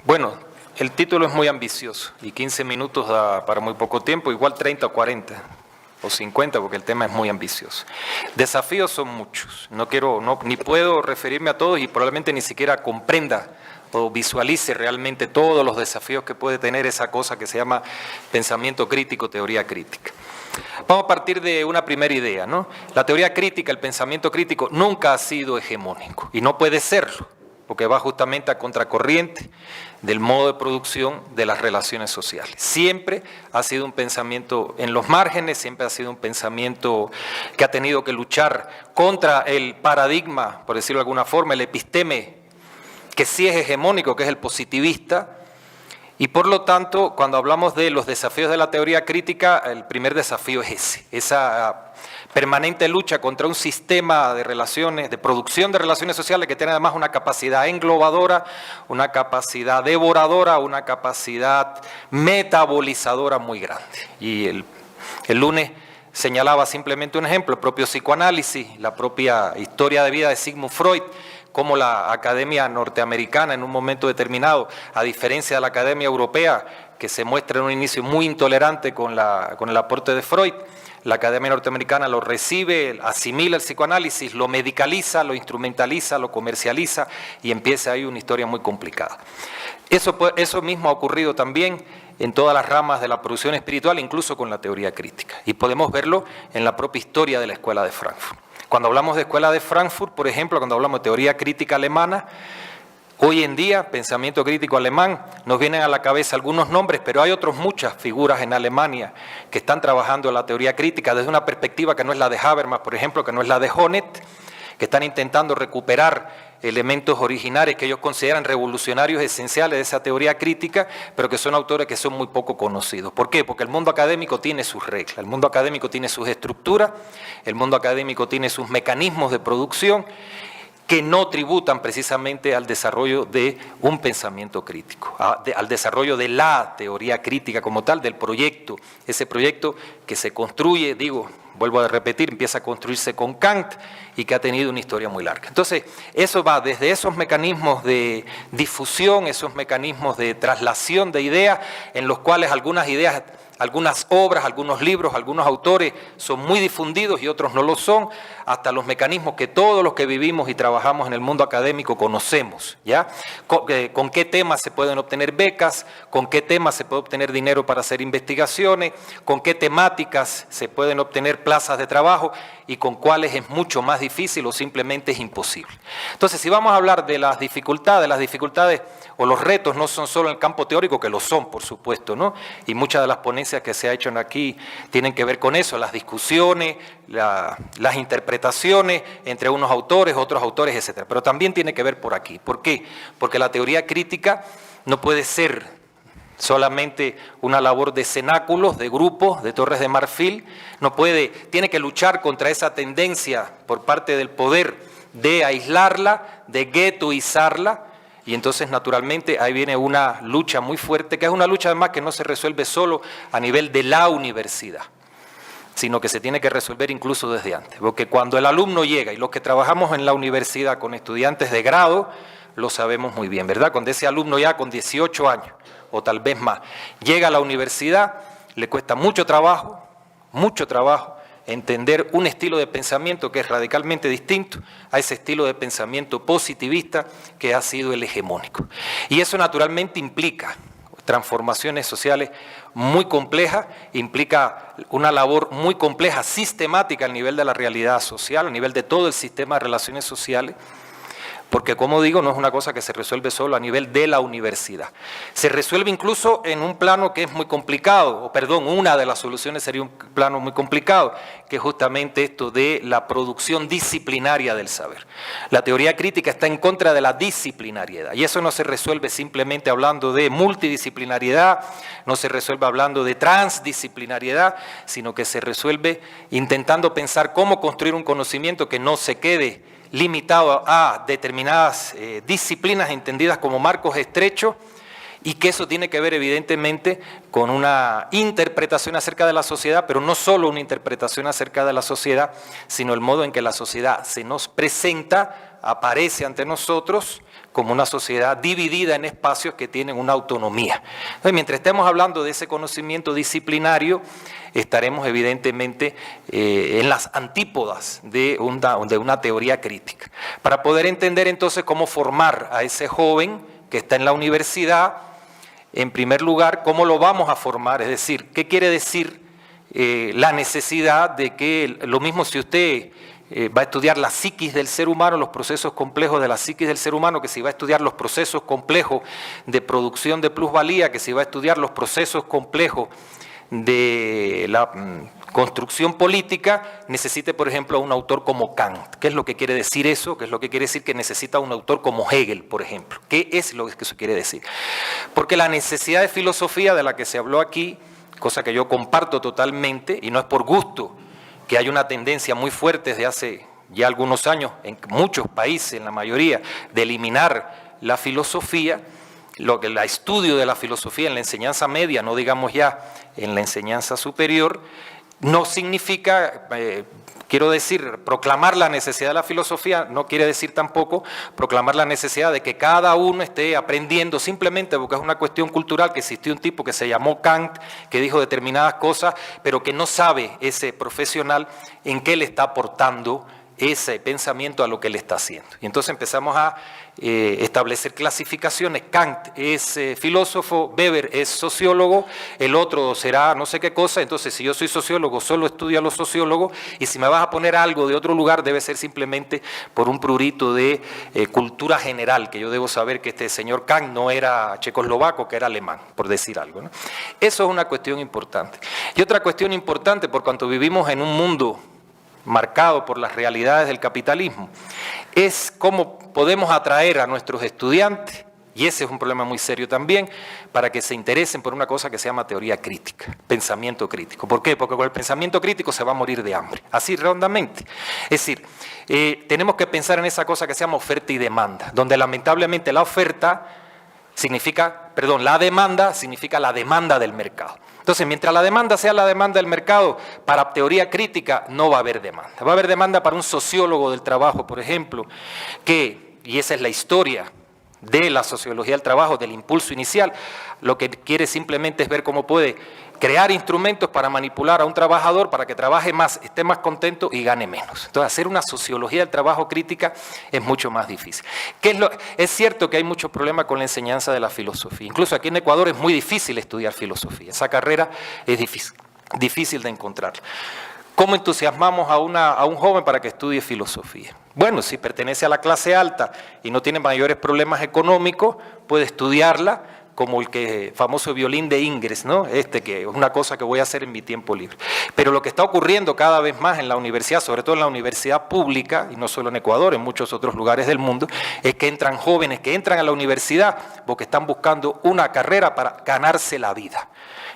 Bueno, el título es muy ambicioso y 15 minutos da para muy poco tiempo, igual 30 o 40 o 50 porque el tema es muy ambicioso. Desafíos son muchos, ni puedo referirme a todos y probablemente ni siquiera comprenda o visualice realmente todos los desafíos que puede tener esa cosa que se llama pensamiento crítico, teoría crítica. Vamos a partir de una primera idea, ¿no? La teoría crítica, el pensamiento crítico, nunca ha sido hegemónico y no puede serlo, porque va justamente a contracorriente del modo de producción de las relaciones sociales. Siempre ha sido un pensamiento en los márgenes, siempre ha sido un pensamiento que ha tenido que luchar contra el paradigma, por decirlo de alguna forma, el episteme, que sí es hegemónico, que es el positivista. Y por lo tanto, cuando hablamos de los desafíos de la teoría crítica, el primer desafío es ese, esa permanente lucha contra un sistema de relaciones, de producción de relaciones sociales que tiene además una capacidad englobadora, una capacidad devoradora, una capacidad metabolizadora muy grande. Y el lunes señalaba simplemente un ejemplo, el propio psicoanálisis, la propia historia de vida de Sigmund Freud, como la academia norteamericana en un momento determinado, a diferencia de la academia europea, que se muestra en un inicio muy intolerante con el aporte de Freud, la academia norteamericana lo recibe, asimila el psicoanálisis, lo medicaliza, lo instrumentaliza, lo comercializa y empieza ahí una historia muy complicada. Eso mismo ha ocurrido también en todas las ramas de la producción espiritual, incluso con la teoría crítica. Y podemos verlo en la propia historia de la Escuela de Frankfurt. Cuando hablamos de Escuela de Frankfurt, por ejemplo, cuando hablamos de teoría crítica alemana, hoy en día, pensamiento crítico alemán, nos vienen a la cabeza algunos nombres, pero hay otras muchas figuras en Alemania que están trabajando en la teoría crítica desde una perspectiva que no es la de Habermas, por ejemplo, que no es la de Honneth, que están intentando recuperar elementos originarios que ellos consideran revolucionarios esenciales de esa teoría crítica, pero que son autores que son muy poco conocidos. ¿Por qué? Porque el mundo académico tiene sus reglas, el mundo académico tiene sus estructuras, el mundo académico tiene sus mecanismos de producción que no tributan precisamente al desarrollo de un pensamiento crítico, al desarrollo de la teoría crítica como tal, del proyecto, ese proyecto que se construye, vuelvo a repetir, empieza a construirse con Kant y que ha tenido una historia muy larga. Entonces, eso va desde esos mecanismos de difusión, esos mecanismos de traslación de ideas, en los cuales algunas ideas, algunas obras, algunos libros, algunos autores son muy difundidos y otros no lo son, hasta los mecanismos que todos los que vivimos y trabajamos en el mundo académico conocemos, ¿ya? Con qué temas se pueden obtener becas, con qué temas se puede obtener dinero para hacer investigaciones, con qué temáticas se pueden obtener plazas de trabajo y con cuáles es mucho más difícil o simplemente es imposible. Entonces, si vamos a hablar de las dificultades o los retos no son solo en el campo teórico, que lo son, por supuesto, ¿no? Y muchas de las ponencias que se han hecho aquí tienen que ver con eso, las discusiones, las interpretaciones entre unos autores, otros autores, etcétera. Pero también tiene que ver por aquí. ¿Por qué? Porque la teoría crítica no puede ser solamente una labor de cenáculos, de grupos, de torres de marfil, tiene que luchar contra esa tendencia por parte del poder de aislarla, de guetoizarla, y entonces naturalmente ahí viene una lucha muy fuerte, que es una lucha además que no se resuelve solo a nivel de la universidad, sino que se tiene que resolver incluso desde antes, porque cuando el alumno llega, y los que trabajamos en la universidad con estudiantes de grado, lo sabemos muy bien, ¿verdad? Cuando ese alumno ya con 18 años, o tal vez más, llega a la universidad, le cuesta mucho trabajo, entender un estilo de pensamiento que es radicalmente distinto a ese estilo de pensamiento positivista que ha sido el hegemónico. Y eso naturalmente implica transformaciones sociales muy complejas, implica una labor muy compleja, sistemática al nivel de la realidad social, a nivel de todo el sistema de relaciones sociales, porque como digo, no es una cosa que se resuelve solo a nivel de la universidad. Se resuelve incluso en un plano que es muy complicado, una de las soluciones sería un plano muy complicado, que es justamente esto de la producción disciplinaria del saber. La teoría crítica está en contra de la disciplinariedad, y eso no se resuelve simplemente hablando de multidisciplinariedad, no se resuelve hablando de transdisciplinariedad, sino que se resuelve intentando pensar cómo construir un conocimiento que no se quede limitado a determinadas disciplinas entendidas como marcos estrechos y que eso tiene que ver evidentemente con una interpretación acerca de la sociedad, pero no solo una interpretación acerca de la sociedad, sino el modo en que la sociedad se nos presenta, aparece ante nosotros como una sociedad dividida en espacios que tienen una autonomía. Entonces, mientras estemos hablando de ese conocimiento disciplinario, estaremos evidentemente en las antípodas de una teoría crítica. Para poder entender entonces cómo formar a ese joven que está en la universidad, en primer lugar, cómo lo vamos a formar, es decir, qué quiere decir la necesidad de que, lo mismo si usted va a estudiar la psiquis del ser humano, los procesos complejos de la psiquis del ser humano, que si va a estudiar los procesos complejos de producción de plusvalía, que si va a estudiar los procesos complejos de la construcción política, necesite, por ejemplo, a un autor como Kant. ¿Qué es lo que quiere decir eso? ¿Qué es lo que quiere decir que necesita un autor como Hegel, por ejemplo? ¿Qué es lo que eso quiere decir? Porque la necesidad de filosofía de la que se habló aquí, cosa que yo comparto totalmente, y no es por gusto, que hay una tendencia muy fuerte desde hace ya algunos años en muchos países, en la mayoría, de eliminar la filosofía, el estudio de la filosofía en la enseñanza media, no digamos ya en la enseñanza superior, no significa, quiero decir, proclamar la necesidad de la filosofía, no quiere decir tampoco proclamar la necesidad de que cada uno esté aprendiendo simplemente porque es una cuestión cultural, que existió un tipo que se llamó Kant, que dijo determinadas cosas, pero que no sabe ese profesional en qué le está aportando ese pensamiento a lo que él está haciendo. Y entonces empezamos a establecer clasificaciones. Kant es filósofo, Weber es sociólogo, el otro será no sé qué cosa. Entonces, si yo soy sociólogo, solo estudio a los sociólogos, y si me vas a poner algo de otro lugar, debe ser simplemente por un prurito de cultura general, que yo debo saber que este señor Kant no era checoslovaco, que era alemán, por decir algo, ¿no? Eso es una cuestión importante. Y otra cuestión importante, por cuanto vivimos en un mundo marcado por las realidades del capitalismo, es cómo podemos atraer a nuestros estudiantes, y ese es un problema muy serio también, para que se interesen por una cosa que se llama teoría crítica, pensamiento crítico. ¿Por qué? Porque con el pensamiento crítico se va a morir de hambre, así redondamente. Es decir, tenemos que pensar en esa cosa que se llama oferta y demanda, donde lamentablemente la demanda significa la demanda del mercado. Entonces, mientras la demanda sea la demanda del mercado, para teoría crítica no va a haber demanda. Va a haber demanda para un sociólogo del trabajo, por ejemplo, y esa es la historia de la sociología del trabajo, del impulso inicial, lo que quiere simplemente es ver cómo puede crear instrumentos para manipular a un trabajador para que trabaje más, esté más contento y gane menos. Entonces, hacer una sociología del trabajo crítica es mucho más difícil. Es cierto que hay muchos problemas con la enseñanza de la filosofía. Incluso aquí en Ecuador es muy difícil estudiar filosofía. Esa carrera es difícil de encontrar. ¿Cómo entusiasmamos a un joven para que estudie filosofía? Bueno, si pertenece a la clase alta y no tiene mayores problemas económicos, puede estudiarla como el famoso violín de Ingres, ¿no? Que es una cosa que voy a hacer en mi tiempo libre. Pero lo que está ocurriendo cada vez más en la universidad, sobre todo en la universidad pública, y no solo en Ecuador, en muchos otros lugares del mundo, es que entran jóvenes que entran a la universidad porque están buscando una carrera para ganarse la vida.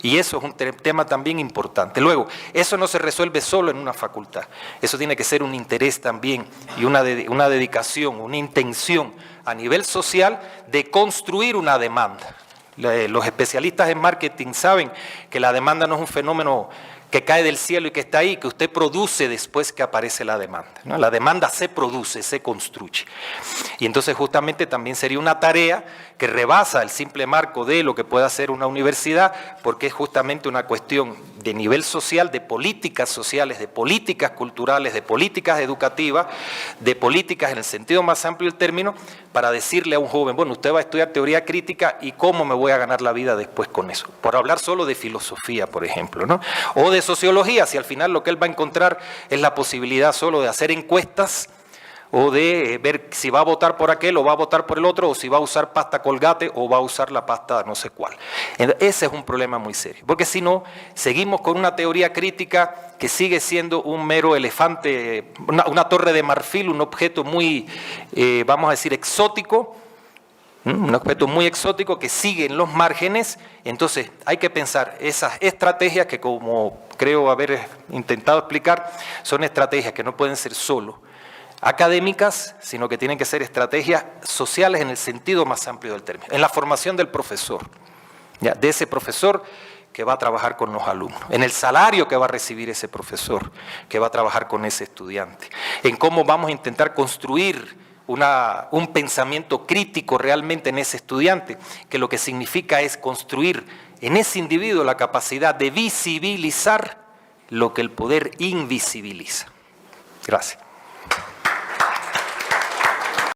Y eso es un tema también importante. Luego, eso no se resuelve solo en una facultad. Eso tiene que ser un interés también y una dedicación, una intención a nivel social de construir una demanda. Los especialistas en marketing saben que la demanda no es un fenómeno que cae del cielo y que está ahí, que usted produce después que aparece la demanda, ¿no? La demanda se produce, se construye. Y entonces justamente también sería una tarea que rebasa el simple marco de lo que puede hacer una universidad, porque es justamente una cuestión de nivel social, de políticas sociales, de políticas culturales, de políticas educativas, de políticas en el sentido más amplio del término, para decirle a un joven, bueno, usted va a estudiar teoría crítica y cómo me voy a ganar la vida después con eso. Por hablar solo de filosofía, por ejemplo, ¿no? O de sociología, si al final lo que él va a encontrar es la posibilidad solo de hacer encuestas o de ver si va a votar por aquel o va a votar por el otro, o si va a usar pasta Colgate o va a usar la pasta no sé cuál. Ese es un problema muy serio, porque si no, seguimos con una teoría crítica que sigue siendo un mero elefante, una torre de marfil, un objeto muy, vamos a decir, exótico, un objeto muy exótico que sigue en los márgenes. Entonces hay que pensar esas estrategias que, como creo haber intentado explicar, son estrategias que no pueden ser solo académicas, sino que tienen que ser estrategias sociales en el sentido más amplio del término, en la formación del profesor, ¿ya? De ese profesor que va a trabajar con los alumnos, en el salario que va a recibir ese profesor, que va a trabajar con ese estudiante, en cómo vamos a intentar construir un pensamiento crítico realmente en ese estudiante, que lo que significa es construir en ese individuo la capacidad de visibilizar lo que el poder invisibiliza. Gracias.